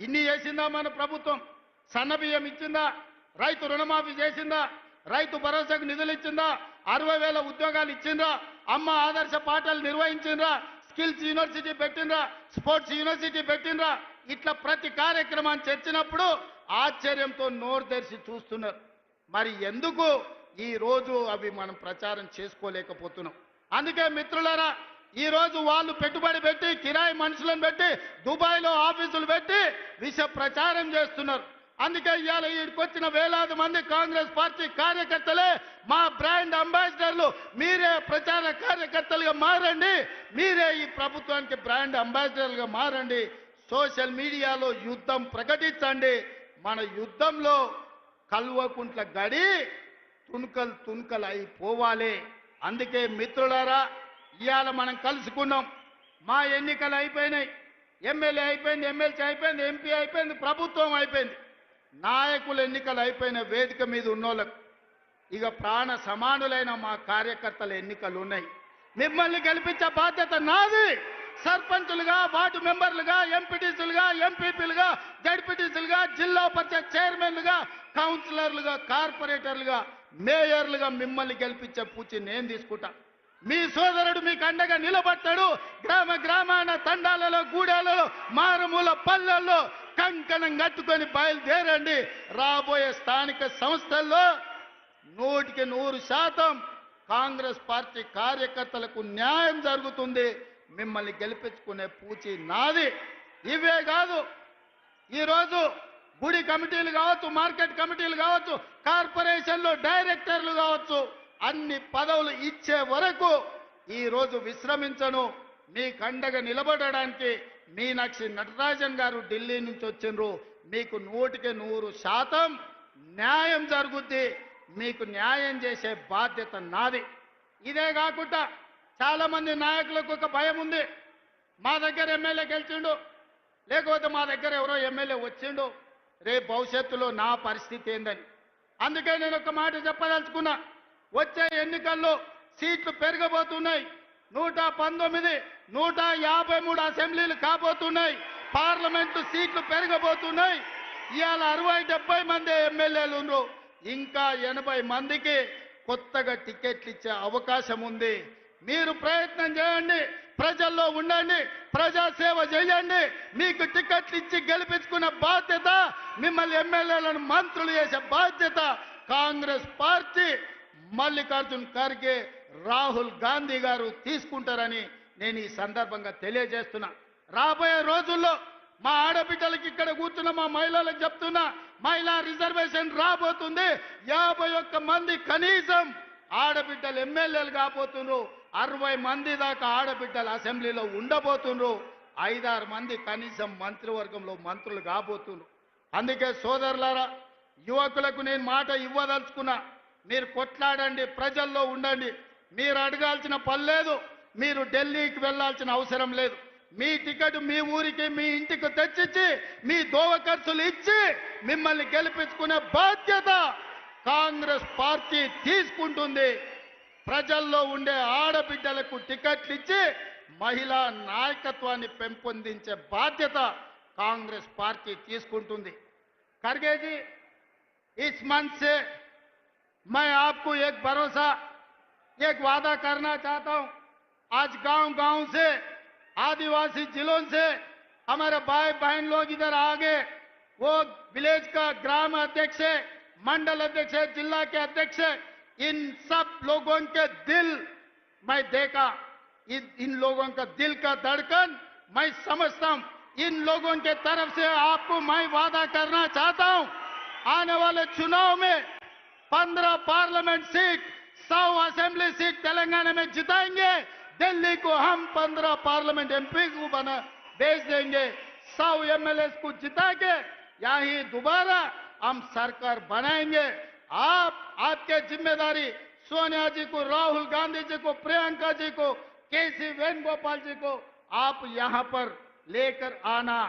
ఇన్ని చేసిందా మన ప్రభుత్వం? సన్నబియ్యం ఇచ్చిందా? రైతు రుణమాఫీ చేసిందా? రైతు భరోసాకు నిధులు ఇచ్చిందా? 60,000 ఉద్యోగాలు ఇచ్చిందా? అమ్మ ఆదర్శ పాఠాలు నిర్వహించిందా? స్కిల్స్ యూనివర్సిటీ పెట్టిందా? స్పోర్ట్స్ యూనివర్సిటీ పెట్టిందా? ఇట్లా ప్రతి కార్యక్రమాన్ని చర్చినప్పుడు ఆశ్చర్యంతో నోరు తెరిచి చూస్తున్నారు. మరి ఎందుకు ఈ రోజు అవి మనం ప్రచారం చేసుకోలేకపోతున్నాం? అందుకే మిత్రులారా, ఈ రోజు వాళ్ళు పెట్టుబడి పెట్టి కిరాయి మనుషులను పెట్టి దుబాయ్లో ఆఫీసులు పెట్టి విష ప్రచారం చేస్తున్నారు. అందుకే ఇవాళ ఈడికొచ్చిన వేలాది మంది కాంగ్రెస్ పార్టీ కార్యకర్తలే మా బ్రాండ్ అంబాసిడర్లు. మీరే ప్రచార కార్యకర్తలుగా మారండి, మీరే ఈ ప్రభుత్వానికి బ్రాండ్ అంబాసిడర్లుగా మారండి. సోషల్ మీడియాలో యుద్ధం ప్రకటించండి. మన యుద్ధంలో కల్వకుంట్ల గడి తుణుకలు తుణుకలు అయిపోవాలి. అందుకే మిత్రులారా, ఇవాళ మనం కలుసుకున్నాం. మా ఎన్నికలు అయిపోయినాయి, ఎమ్మెల్యే అయిపోయింది, ఎమ్మెల్సీ అయిపోయింది, ఎంపీ అయిపోయింది, ప్రభుత్వం అయిపోయింది. నాయకుల ఎన్నికలు అయిపోయిన వేదిక మీద ఉన్నోళ్ళకు ఇక ప్రాణ సమానులైన మా కార్యకర్తల ఎన్నికలు ఉన్నాయి. మిమ్మల్ని గెలిపించే బాధ్యత నాది. సర్పంచులుగా, వార్డు మెంబర్లుగా, ఎంపీటీసీలుగా, ఎంపీపీలుగా, జడ్పీటీసీలుగా, జిల్లా పరిషత్ చైర్మన్లుగా, కౌన్సిలర్లుగా, కార్పొరేటర్లుగా, మేయర్లుగా మిమ్మల్ని గెలిపించే పూచి నేను తీసుకుంటా. మీ సోదరుడు మీకు అండగా నిలబడతాడు. గ్రామ గ్రామాన తండాలలో, గూడాలలో, మారుమూల పల్లెల్లో కంకణం కట్టుకొని బయలుదేరండి. రాబోయే స్థానిక సంస్థల్లో 100% కాంగ్రెస్ పార్టీ కార్యకర్తలకు న్యాయం జరుగుతుంది. మిమ్మల్ని గెలిపించుకునే పూచి నాది. ఇవే కాదు, ఈరోజు గుడి కమిటీలు కావచ్చు, మార్కెట్ కమిటీలు కావచ్చు, కార్పొరేషన్లో డైరెక్టర్లు కావచ్చు, అన్ని పదవులు ఇచ్చే వరకు ఈరోజు విశ్రమించను. మీకు అండగా నిలబడడానికి మీనాక్షి నటరాజన్ గారు ఢిల్లీ నుంచి వచ్చిండ్రు. మీకు 100% న్యాయం జరుగుద్ది. మీకు న్యాయం చేసే బాధ్యత నాది. ఇదే కాకుండా చాలా మంది నాయకులకు ఒక భయం ఉంది. మా దగ్గర ఎమ్మెల్యే గెలిచిండు, లేకపోతే మా దగ్గర ఎవరో ఎమ్మెల్యే వచ్చిండు, రేపు భవిష్యత్తులో నా పరిస్థితి ఏందని. అందుకే నేను ఒక మాట చెప్పదలుచుకున్నా. వచ్చే ఎన్నికల్లో సీట్లు పెరగబోతున్నాయి. 119, 153 అసెంబ్లీలు కాబోతున్నాయి. పార్లమెంటు సీట్లు పెరగబోతున్నాయి. ఇవాళ 60-70 మంది ఎమ్మెల్యేలు ఉన్నారు. ఇంకా 80 మందికి కొత్తగా టికెట్లు ఇచ్చే అవకాశం ఉంది. మీరు ప్రయత్నం చేయండి, ప్రజల్లో ఉండండి, ప్రజాసేవ చేయండి. మీకు టికెట్లు ఇచ్చి గెలిపించుకునే బాధ్యత, మిమ్మల్ని ఎమ్మెల్యేలను మంత్రులు చేసే బాధ్యత కాంగ్రెస్ పార్టీ, మల్లికార్జున్ ఖర్గే, రాహుల్ గాంధీ గారు తీసుకుంటారని నేను ఈ సందర్భంగా తెలియజేస్తున్నా. రాబోయే రోజుల్లో మా ఆడబిడ్డలకి ఇక్కడ కూర్చున్న మా మహిళలకు చెప్తున్నా, మహిళా రిజర్వేషన్ రాబోతుంది. 51 మంది కనీసం ఆడబిడ్డలు ఎమ్మెల్యేలు కాబోతున్నారు. 60 మంది దాకా ఆడబిడ్డలు అసెంబ్లీలో ఉండబోతున్నారు. 5-6 మంది కనీసం మంత్రివర్గంలో మంత్రులు కాబోతున్నారు. అందుకే సోదరులారా, యువకులకు నేను మాట ఇవ్వదలుచుకున్నా. మీరు కొట్లాడండి, ప్రజల్లో ఉండండి. మీరు అడగాల్సిన పని లేదు, మీరు ఢిల్లీకి వెళ్లాల్సిన అవసరం లేదు. మీ టికెట్ మీ ఊరికి, మీ ఇంటికి తెచ్చిచ్చి, మీ దోవ ఖర్చులు ఇచ్చి మిమ్మల్ని గెలిపించుకునే బాధ్యత కాంగ్రెస్ పార్టీ తీసుకుంటుంది. ప్రజల్లో ఉండే ఆడబిడ్డలకు టికెట్లు ఇచ్చి మహిళా నాయకత్వాన్ని పెంపొందించే బాధ్యత కాంగ్రెస్ పార్టీ తీసుకుంటుంది. ఖర్గే जी, इस मंच से मैं आपको एक भरोसा, एक वादा करना चाहता हूं. आज गांव-गांव से, आदिवासी जिलों से हमारे भाई बहन लोग इधर आ गए. वो विलेज का ग्राम अध्यक्ष है, मंडल अध्यक्ष है, जिला के अध्यक्ष है. इन सब लोगों के दिल मैं देखा, इन लोगों का दिल का धड़कन मैं समझता हूं. इन लोगों के तरफ से आपको मैं वादा करना चाहता हूं, आने वाले चुनाव में 15 parliament seat, 100 assembly seat Telangana में जिताएंगे. दिल्ली को हम 15 पार्लियामेंट एमपी को बना भेज देंगे. 100 एमएलए को जिता के यही दोबारा हम सरकार बनाएंगे. आपके जिम्मेदारी सोनिया जी को, राहुल गांधी जी को, प्रियंका जी को, केसी वेणुगोपाल जी को आप यहां पर लेकर आना.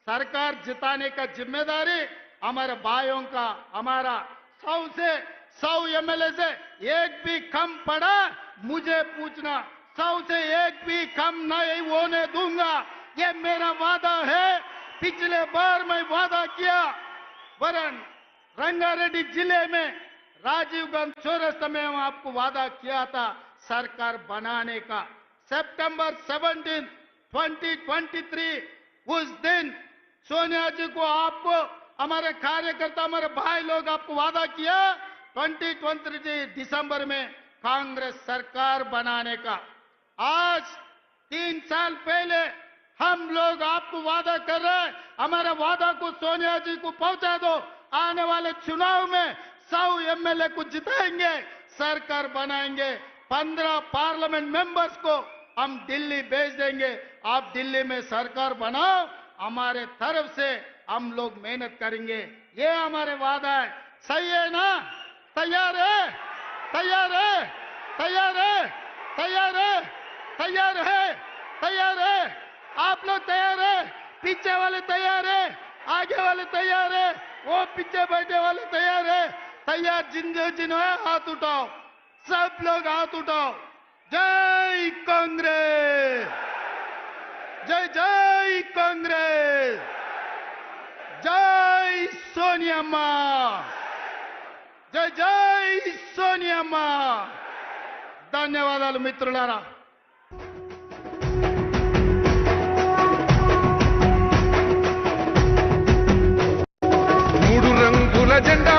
सरकार जिताने का जिम्मेदारी हमारे भाइयों का. हमारा 100 एमएलए से एक भी कम पड़ा मुझे पूछना. 100 से एक भी कम नहीं होने दूंगा, ये मेरा वादा है. पिछले बार मैं वादा किया वरन रंगारेड्डी जिले में राजीव गांधी चौरस्ता में हम आपको वादा किया था सरकार बनाने का। सितंबर 17, 2023 उस दिन सोनिया जी को आपको हमारे कार्यकर्ता हमारे भाई लोग आपको वादा किया 2023 दिसंबर में कांग्रेस सरकार बनाने का। आज 3 साल पहले हम लोग आपको वादा कर रहे हैं, हमारे वादा को सोनिया जी को पहुंचा दो। आने वाले चुनाव में 100 एमएलए को जिताएंगे, सरकार बनाएंगे। 15 पार्लियामेंट मेंबर्स को हम दिल्ली भेज देंगे। आप दिल्ली में सरकार बनाओ, हमारे तरफ से हम लोग मेहनत करेंगे। ये हमारे वादा है। सही है ना? तैयार है? तैयार है? तैयार है? तैयार है? तैयार है? तैयार है? आप लोग तैयार है? पीछे वाले तैयार है? आगे वाले तैयार है? वो पीछे बैठे वाले तैयार है? तैयार जिन्हों है हाथ उठाओ, सब लोग हाथ उठाओ। जय कांग्रेस, जय जय कांग्रेस, जय सोनिया मां, जय जय सोनिया मां। ధన్యవాదాలు మిత్రులారా। మూడు రంగుల జెండా